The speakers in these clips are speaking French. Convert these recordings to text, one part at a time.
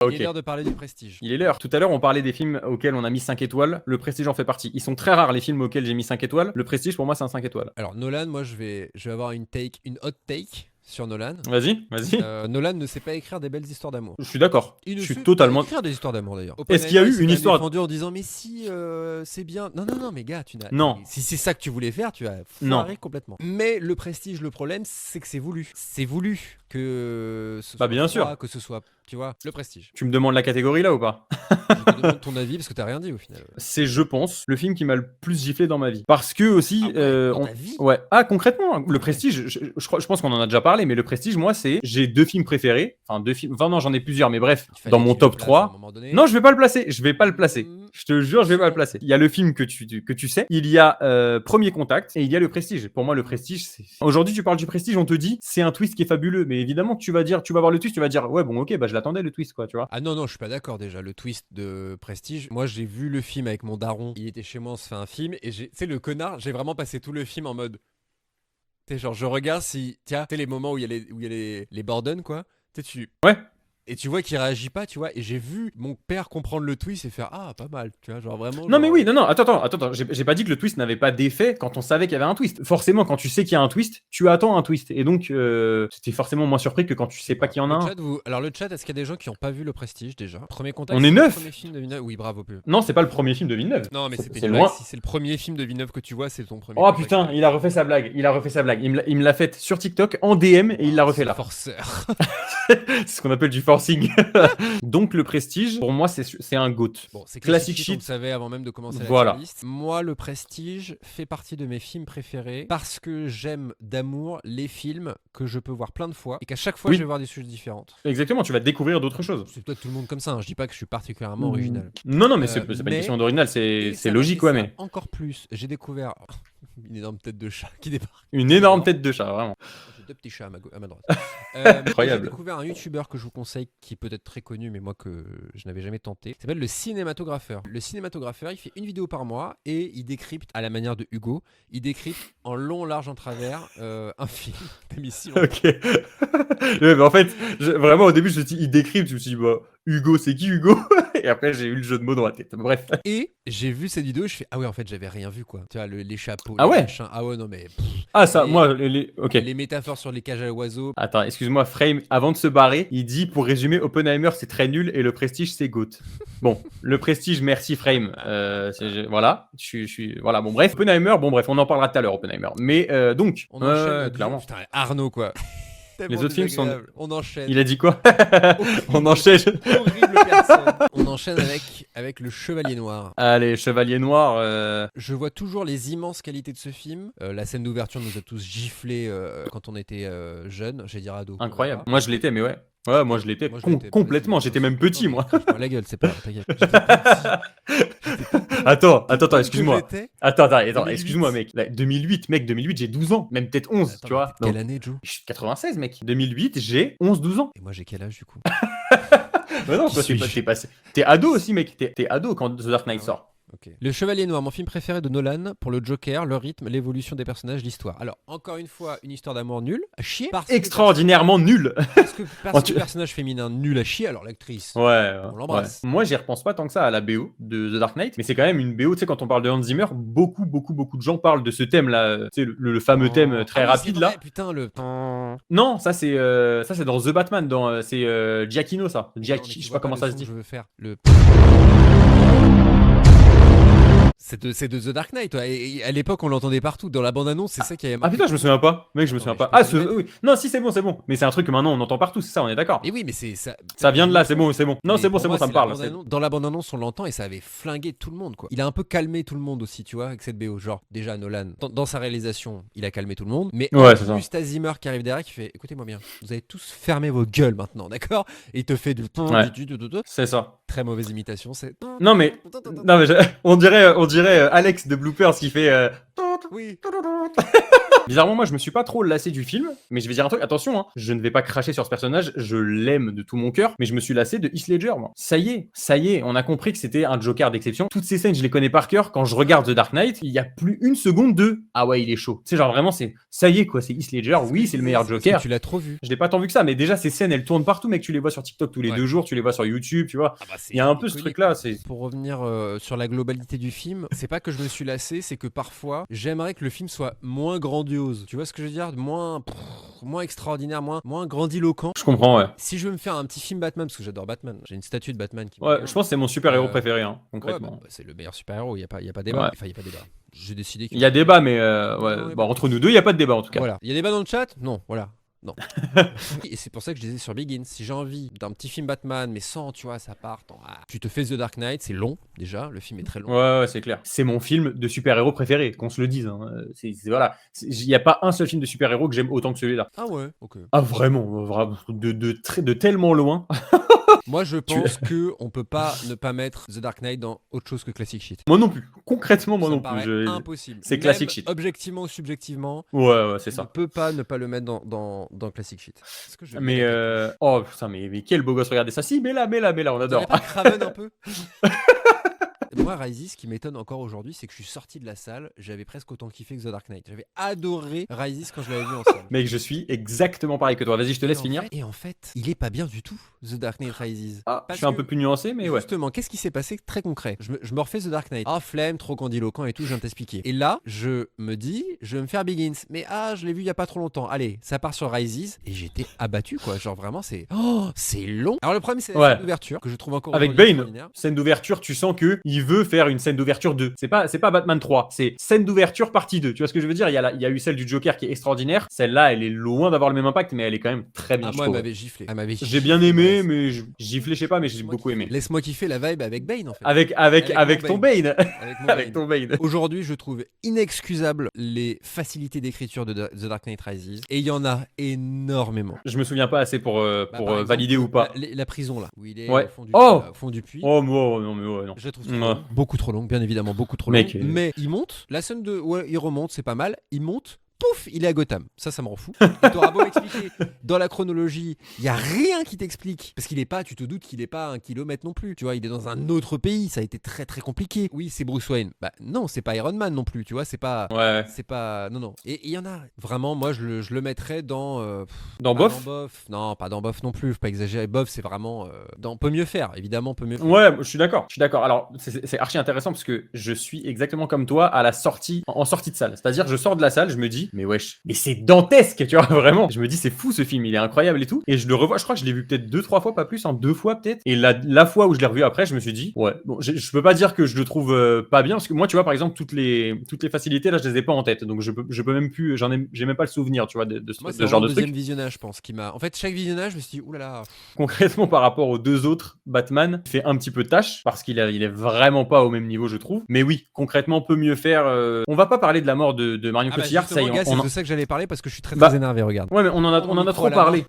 Il est Ok. l'heure de parler du Prestige. Il est l'heure. Tout à l'heure, on parlait des films auxquels on a mis 5 étoiles. Le Prestige en fait partie. Ils sont très rares les films auxquels j'ai mis 5 étoiles. Le Prestige, pour moi, c'est un 5 étoiles. Alors Nolan, moi je vais avoir une hot take sur Nolan. Vas-y, vas-y. Nolan ne sait pas écrire des belles histoires d'amour. Je suis d'accord. Il ne Je suis sait totalement. pas écrire des histoires d'amour d'ailleurs. Est-ce qu'il y a eu Oppenheimer, il une s'est histoire défendu en disant mais si c'est bien. Non mais gars, tu n'as. Non. Si c'est ça que tu voulais faire, tu as Non. foiré complètement. Mais le Prestige, le problème, c'est que c'est voulu. C'est voulu que ce Bah, soit bien froid, sûr. que ce soit, tu vois, le Prestige. Tu me demandes la catégorie là ou pas? Je te demande ton avis parce que t'as rien dit au final. C'est, je pense, le film qui m'a le plus giflé dans ma vie. Parce que aussi, Ah ouais, dans ta vie. ouais. Ah, concrètement, le Prestige, je pense qu'on en a déjà parlé, mais le Prestige, moi, c'est, j'ai 2 films préférés. Enfin, 2 films. Enfin, non, j'en ai plusieurs, mais bref, Il fallait dans mon qu'il le top place à un 3. moment donné. Non, je vais pas le placer. Je vais pas le placer. Je te jure, je vais pas le placer. Il y a le film que tu sais. Il y a Premier Contact et il y a le Prestige. Pour moi, le Prestige, c'est. Aujourd'hui, tu parles du Prestige, on te dit, c'est un twist qui est fabuleux. Mais évidemment que tu vas dire, tu vas voir le twist, tu vas dire, ouais, bon, ok, bah je l'attendais le twist, quoi, tu vois. Ah non, je suis pas d'accord déjà. Le twist de Prestige, moi j'ai vu le film avec mon daron. Il était chez moi, on se fait un film. Et tu sais, le connard, j'ai vraiment passé tout le film en mode. Tu sais, genre, je regarde si. Tiens, tu sais, les moments où il y a les Borden, quoi. Tu sais, Ouais. Et tu vois qu'il réagit pas, tu vois. Et j'ai vu mon père comprendre le twist et faire ah, pas mal, tu vois. Genre vraiment. Non, genre, mais oui, non, attends, j'ai pas dit que le twist n'avait pas d'effet quand on savait qu'il y avait un twist. Forcément, quand tu sais qu'il y a un twist, tu attends un twist. Et donc, c'était forcément moins surpris que quand tu sais pas qu'il y en a un. Alors, le chat, est-ce qu'il y a des gens qui ont pas vu le Prestige déjà? Premier contact. On est c'est le 9. premier film de Villeneuve. Oui, bravo, peu. Non, c'est pas le premier film de Villeneuve. Non, mais c'était C'est une loin. blague. Si c'est le premier film de Villeneuve que tu vois, c'est ton premier. Oh contact. putain, il a refait sa blague. Il me l'a faite sur TikTok en DM et il l'a refait là. Forceur. C'est ce qu'on appelle du forcing. Donc le Prestige, pour moi, c'est un GOAT. Bon, c'est Classic classic shit, on shit. le savait avant même de commencer Voilà. la liste. Moi, le Prestige fait partie de mes films préférés parce que j'aime d'amour les films que je peux voir plein de fois et qu'à chaque fois Oui. je vais voir des choses différentes. Exactement, tu vas découvrir d'autres choses. C'est peut-être tout le monde comme ça, hein. Je dis pas que je suis particulièrement original. Non, mais c'est pas mais- une question d'original, Et c'est ça m'a logique, fait ouais, ça mais. encore plus. J'ai découvert une énorme tête de chat qui débarque. Une énorme tête de chat, vraiment. J'ai 2 petits chats à ma droite. Incroyable. J'ai découvert un youtubeur que je vous conseille qui est peut-être très connu, mais moi que je n'avais jamais tenté. Il s'appelle le cinématographeur. Le cinématographeur, il fait une vidéo par mois et il décrypte, à la manière de Hugo, il décrypte en long, large, en travers un film. T'as mis si longtemps. Ok. Ouais, mais en fait, vraiment au début, je me suis dit, il décrypte, je me suis dit, bah, Hugo, c'est qui Hugo? Et après, j'ai eu le jeu de mots dans la tête. Bref. Et j'ai vu cette vidéo et je fais ah ouais, en fait j'avais rien vu quoi. Tu vois les chapeaux, Ah les ouais. machins. Ah ouais non mais Ah, ça, Et- moi, ok. les métaphores sur les cages à oiseaux. Attends, excuse-moi, Frame, avant de se barrer, il dit, pour résumer, Oppenheimer, c'est très nul et le Prestige, c'est GOAT. Bon, le Prestige, merci Frame. Voilà, voilà, bon, bref. Oppenheimer, bon, bref, on en parlera tout à l'heure, Oppenheimer. Mais donc, On enchaîne. clairement. Putain, Arnaud quoi. Tellement autres films sont- désagréable. On enchaîne. Il a dit quoi? On enchaîne. Horrible personne. On enchaîne avec le Chevalier Noir. Allez, Chevalier Noir. Je vois toujours les immenses qualités de ce film. La scène d'ouverture nous a tous giflé quand on était jeunes, j'allais dire ado. Incroyable. Moi, je l'étais, mais ouais. Ouais, moi, je l'étais Moi, je l'étais, complètement. moi, J'étais aussi. même petit, Non, mais moi. crache-moi la gueule, c'est pas. T'inquiète. J'étais petit. Attends, Que excuse-moi. j'étais. Attends, 2008. excuse-moi, mec. Là, 2008, mec, 2008, j'ai 12 ans. Même peut-être 11, Attends, tu vois. mais Donc, quelle année, Joe? je suis 96, mec. 2008, j'ai 11-12 ans. Et moi, j'ai quel âge du coup? Mais non, Qui toi, suis-je t'es passé. T'es ado aussi, mec. T'es ado quand The Dark Knight Ah ouais. sort. Ok. Le Chevalier Noir, mon film préféré de Nolan, pour le Joker, le rythme, l'évolution des personnages, l'histoire. Alors, encore une fois, une histoire d'amour nulle, à chier. Extraordinairement nul. Parce que Oh, tu- le personnage féminin nul à chier, alors l'actrice. Ouais. On l'embrasse. Ouais. Moi, j'y repense pas tant que ça à la BO de The Dark Knight, mais c'est quand même une BO. Tu sais, quand on parle de Hans Zimmer, beaucoup de gens parlent de ce thème-là. Tu sais, le fameux thème très Ah oui, rapide c'est là. vrai, putain, le. Non, ça c'est dans The Batman, c'est Giacchino ça. Non, mais Giacchi, tu je sais vois pas comment le ça se son dit. que je veux faire. Le. C'est de The Dark Knight, toi. Et à l'époque, on l'entendait partout. Dans la bande-annonce, c'est ça qui avait Ah marqué. putain, je me souviens pas. Mec, je me Attends, souviens mais pas. je peux Ah, te le mettre. oui. Non, si c'est bon. Mais c'est un truc que maintenant on entend partout, c'est ça, on est d'accord. Et oui, mais c'est ça. Ça vient de là, c'est bon. Non, Mais c'est bon, pour moi, ça me c'est la parle. bande-annonce. Dans la bande-annonce, on l'entend et ça avait flingué tout le monde, quoi. Il a un peu calmé tout le monde aussi, tu vois, avec cette BO. Genre, déjà, Nolan, dans sa réalisation, il a calmé tout le monde. Mais Ouais, en c'est ça. plus, t'as Zimmer qui arrive derrière qui fait écoutez-moi bien, vous avez tous fermé vos gueules maintenant, d'accord? Et il te fait du. Ouais. C'est ça. Très mauvaise imitation, c'est. Non mais on dirait Alex de Bloopers qui fait. Oui. Bizarrement, moi, je me suis pas trop lassé du film, mais je vais dire un truc, attention, hein, je ne vais pas cracher sur ce personnage, je l'aime de tout mon cœur, mais je me suis lassé de Heath Ledger, moi. Ça y est, on a compris que c'était un Joker d'exception. Toutes ces scènes, je les connais par cœur. Quand je regarde The Dark Knight, il y a plus une seconde de ah ouais, il est chaud. Tu sais, genre vraiment, ça y est, quoi, c'est Heath Ledger, oui, c'est le meilleur Joker. Tu l'as trop vu. Je l'ai pas tant vu que ça, mais déjà, ces scènes, elles tournent partout, mec, tu les vois sur TikTok tous les 2 jours, tu les vois sur YouTube, tu vois. Il y a un peu ce truc-là. Pour revenir sur la globalité du film, c'est pas que je me suis lassé, c'est que parfois, j'aimerais que le film soit moins grandiose. Tu vois ce que je veux dire? Moins extraordinaire, moins grandiloquent. Je comprends, ouais. Si je veux me faire un petit film Batman, parce que j'adore Batman, j'ai une statue de Batman qui Ouais, je pense que c'est mon super-héros préféré, hein, ouais, concrètement. bah, c'est le meilleur super-héros, il y a pas débat. Ouais. Enfin, il y a pas débat. J'ai décidé Il y a débat, mais entre nous deux, il y a pas de débat en tout cas. Voilà. Il y a débat dans le chat? Non, voilà. Non. Et c'est pour ça que je disais sur Begins, si j'ai envie d'un petit film Batman, mais sans, tu vois, ça part. Tu te fais The Dark Knight, c'est long déjà, le film est très long. Ouais, c'est clair. C'est mon film de super-héros préféré, qu'on se le dise. Hein. Voilà. Il n'y a pas un seul film de super-héros que j'aime autant que celui-là. Ah ouais, ok. Ah vraiment, de tellement loin. Moi, je pense que on peut pas ne pas mettre The Dark Knight dans autre chose que classic shit. Moi non plus. Concrètement, moi ça non paraît plus. Impossible. C'est classic shit. Objectivement ou subjectivement. Ouais, c'est ça. On ne peut pas ne pas le mettre dans classic shit. Mais oh putain, mais quel beau gosse, regardez ça. Si, mais là, on adore. Pas Craven un peu. Moi, Rises, ce qui m'étonne encore aujourd'hui, c'est que je suis sorti de la salle, j'avais presque autant kiffé que The Dark Knight. J'avais adoré Rises quand je l'avais vu en salle. Mec, je suis exactement pareil que toi. Vas-y, je te laisse finir. Et en fait, il est pas bien du tout, The Dark Knight Rises. Je suis un peu plus nuancé, mais ouais. Justement, qu'est-ce qui s'est passé très concret? Je me refais The Dark Knight. Ah, flemme, trop grandiloquent et tout, je viens de t'expliquer. Et là, je me dis, je vais me faire Begins. Mais je l'ai vu il y a pas trop longtemps. Allez, ça part sur Rises. Et j'étais abattu, quoi. Genre vraiment, c'est long. Alors le problème, c'est la scène d'ouverture que je trouve encore avec Bane. Scène d'ouverture, tu sens que il veut faire une scène d'ouverture 2. C'est pas Batman 3, c'est scène d'ouverture partie 2. Tu vois ce que je veux dire? Il y a eu celle du Joker qui est extraordinaire. Celle-là, elle est loin d'avoir le même impact, mais elle est quand même très bien. Moi, elle m'avait giflé. J'ai bien aimé, mais giflé, je sais pas, mais j'ai beaucoup aimé. Laisse-moi kiffer la vibe avec Bane, en fait. Avec ton Bane. Avec ton Bane. Aujourd'hui, je trouve inexcusable les facilités d'écriture de The Dark Knight Rises. Et il y en a énormément. Je me souviens pas assez pour valider ou pas. La prison, là, où il est au fond du puits. Oh, non, mais ouais, non. Je la trouve beaucoup trop longue, bien évidemment, beaucoup trop longue. Mais il monte. La scène il remonte, c'est pas mal. Il monte. Pouf, il est à Gotham. Ça me rend fou. T'auras beau m'expliquer. Dans la chronologie, il y a rien qui t'explique. Parce qu'il est pas, tu te doutes qu'il est pas 1 kilomètre non plus. Tu vois, il est dans un autre pays. Ça a été très très compliqué. Oui, c'est Bruce Wayne. Bah non, c'est pas Iron Man non plus. Tu vois, c'est pas. Ouais. C'est pas. Non. Et il y en a. Vraiment, moi, je le mettrais dans. Dans Bof. Non, pas dans Bof non plus. Faut pas exagérer. Bof, c'est vraiment. Dans Peut mieux faire. Évidemment, peut mieux faire. Ouais, je suis d'accord. Alors, c'est archi intéressant parce que je suis exactement comme toi à la sortie, en sortie de salle. C'est-à-dire, je sors de la salle, je me dis. Mais wesh, mais c'est dantesque, tu vois, vraiment. Je me dis, c'est fou ce film, il est incroyable et tout. Et je le revois, je crois que je l'ai vu peut-être 2-3 fois, pas plus, 2 fois peut-être. Et la fois où je l'ai revu après, je me suis dit, ouais, bon, je peux pas dire que je le trouve pas bien, parce que moi, tu vois, par exemple, toutes les facilités, là, je les ai pas en tête. Donc je peux même plus, j'ai même pas le souvenir, tu vois, de ce genre de truc. Deuxième visionnage, je pense, en fait, chaque visionnage, je me suis dit, oulala. Concrètement, par rapport aux 2 autres, Batman fait un petit peu tâche, parce qu'il est vraiment pas au même niveau, je trouve. Mais oui, concrètement, peut mieux faire. On va pas parler de la mort de Marion Cotillard, ça y est, c'est de ça que j'allais parler parce que je suis très énervé, regarde. Ouais, mais on en a trop parlé.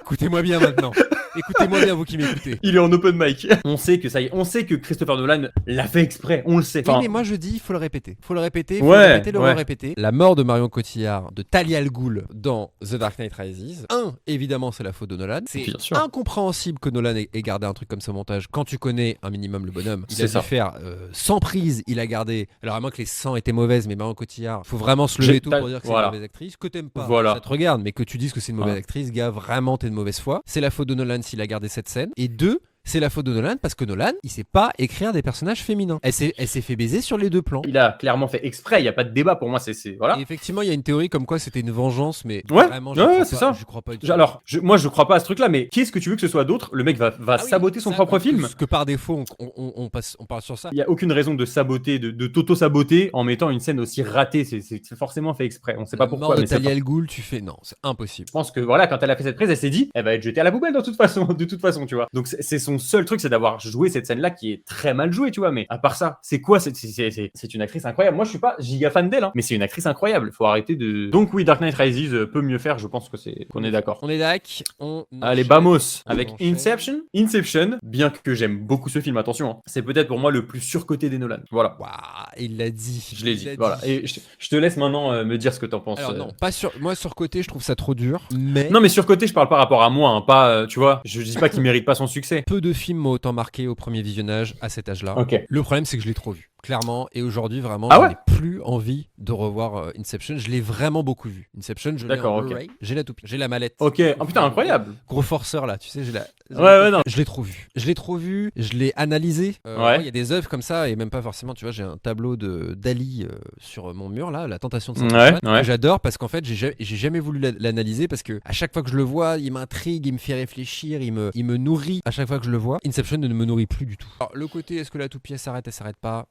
Écoutez-moi bien maintenant. Écoutez-moi bien, vous qui m'écoutez. Il est en open mic. On sait que Christopher Nolan l'a fait exprès, on le sait. Oui, mais moi je dis, il faut le répéter. Faut le répéter, répéter. La mort de Marion Cotillard, de Talia al Ghul dans The Dark Knight Rises. Évidemment, c'est la faute de Nolan. C'est incompréhensible que Nolan ait gardé un truc comme ça au montage. Quand tu connais un minimum le bonhomme, il a dû faire 100 prises, il a gardé. Alors à moins que les 100 étaient mauvaises, mais Marion Cotillard, faut vraiment se lever tout pour dire que c'est une mauvaise actrice. Que t'aimes pas, ça te regarde, mais que tu dises que c'est une mauvaise actrice, gars, vraiment t'es de mauvaise foi. C'est la faute de Nolan s'il a gardé cette scène. Et 2, c'est la faute de Nolan parce que Nolan, il sait pas écrire des personnages féminins. Elle s'est fait baiser sur les 2 plans. Il a clairement fait exprès, il y a pas de débat pour moi, c'est voilà. Et effectivement, il y a une théorie comme quoi c'était une vengeance, mais vraiment, c'est ça. Je crois pas du tout. Alors, moi je crois pas à ce truc-là, mais qu'est-ce que tu veux que ce soit d'autre? Le mec va saboter son propre film. Parce que par défaut, on parle sur ça. Il y a aucune raison de saboter, de t'auto-saboter en mettant une scène aussi ratée. C'est forcément fait exprès. On sait pas pourquoi. Mort de Talia al Ghul, tu fais non, c'est impossible. Je pense que voilà, quand elle a fait cette prise, elle s'est dit, elle va être jetée à la poubelle de toute façon, tu vois. Donc c'est son son seul truc, c'est d'avoir joué cette scène-là qui est très mal jouée, tu vois. Mais à part ça, c'est quoi c'est une actrice incroyable. Moi, je suis pas giga fan d'elle, hein, mais c'est une actrice incroyable. Faut arrêter de. Donc oui, Dark Knight Rises peut mieux faire. Je pense qu'on est d'accord. On est d'accord. Allez, vamos avec Inception. Inception, bien que j'aime beaucoup ce film, attention, hein, c'est peut-être pour moi le plus surcoté des Nolan. Voilà. Waouh, il l'a dit. Je l'ai dit. Voilà. Et je te laisse maintenant me dire ce que t'en penses. Alors non, pas sur. Moi sur côté, je trouve ça trop dur. Mais non, mais surcoté, je parle par rapport à moi, hein, pas, tu vois. Je dis pas qu'il mérite pas son succès. Peu de films m'ont autant marqué au premier visionnage à cet âge-là. Ok. Le problème, c'est que je l'ai trop vu. Clairement, et aujourd'hui, vraiment, Ah je ouais n'ai plus envie de revoir Inception. Je l'ai vraiment beaucoup vu. Inception, je l'ai en Blu-ray, j'ai la toupie, j'ai la mallette. Ok, oh putain, incroyable. Gros forceur là, tu sais, j'ai la. Ouais, non. Je l'ai trop vu. Je l'ai trop vu, je l'ai analysé. Ouais. Il y a des œuvres comme ça, et même pas forcément, tu vois, j'ai un tableau de Dali sur mon mur là, La Tentation de Saint-Antoine, que j'adore parce qu'en fait, j'ai jamais voulu l'analyser parce que à chaque fois que je le vois, il m'intrigue, il me fait réfléchir, il me nourrit à chaque fois que je le vois. Inception ne me nourrit plus du tout. Alors, le côté, est-ce que la toupie elle s'arrête pas?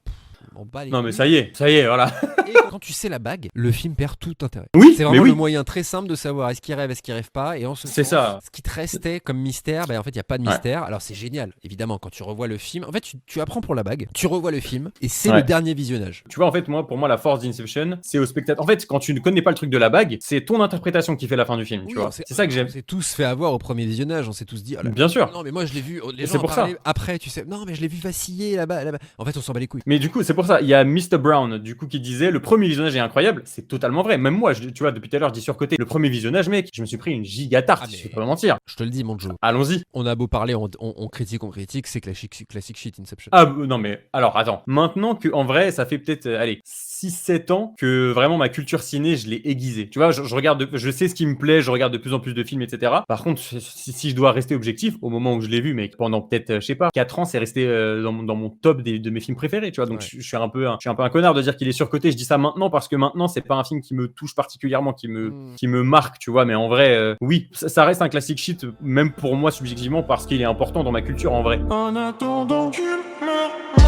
Non mais ça y est, voilà. Et quand tu sais la bague, le film perd tout intérêt. Oui, c'est vraiment le moyen très simple de savoir est-ce qu'il rêve pas. Et en ce sens, ça. Ce qui te restait comme mystère, en fait, il n'y a pas de mystère. Alors c'est génial, évidemment, quand tu revois le film. En fait, tu apprends pour la bague, tu revois le film, et c'est le dernier visionnage. Tu vois, en fait, pour moi, la force d'Inception, c'est au spectateur. En fait, quand tu ne connais pas le truc de la bague, c'est ton interprétation qui fait la fin du film. Tu vois, c'est ça que j'aime. On s'est tous fait avoir au premier visionnage, on s'est tous dit. Bien sûr. Non, mais moi, je l'ai vu. Les gens en parlaient après, tu sais. Non, mais je l'ai vu vaciller là-bas. En fait, on s'en bat les couilles. Mais du coup, c'est pour ça. Il y a Mr. Brown, du coup, qui disait le premier visionnage est incroyable. C'est totalement vrai. Même moi, tu vois, depuis tout à l'heure, je dis surcoté. Le premier visionnage, mec, je me suis pris une giga tarte. Je vais pas mentir. Je te le dis, mon Joe. Allons-y. On a beau parler, on critique, c'est classique shit Inception. Ah non, mais alors attends. Maintenant que en vrai, ça fait peut-être allez 6-7 ans que vraiment ma culture ciné, je l'ai aiguisée. Tu vois, je regarde, je sais ce qui me plaît, je regarde de plus en plus de films, etc. Par contre, si je dois rester objectif, au moment où je l'ai vu, mais pendant peut-être, je sais pas, 4 ans, c'est resté dans mon top de mes films préférés. Tu vois, donc je suis un peu un connard de dire qu'il est surcoté. Je dis ça maintenant parce que maintenant, c'est pas un film qui me touche particulièrement, qui me marque, tu vois. Mais en vrai, oui, ça reste un classique shit, même pour moi subjectivement, parce qu'il est important dans ma culture en vrai. En attendant qu'il meure.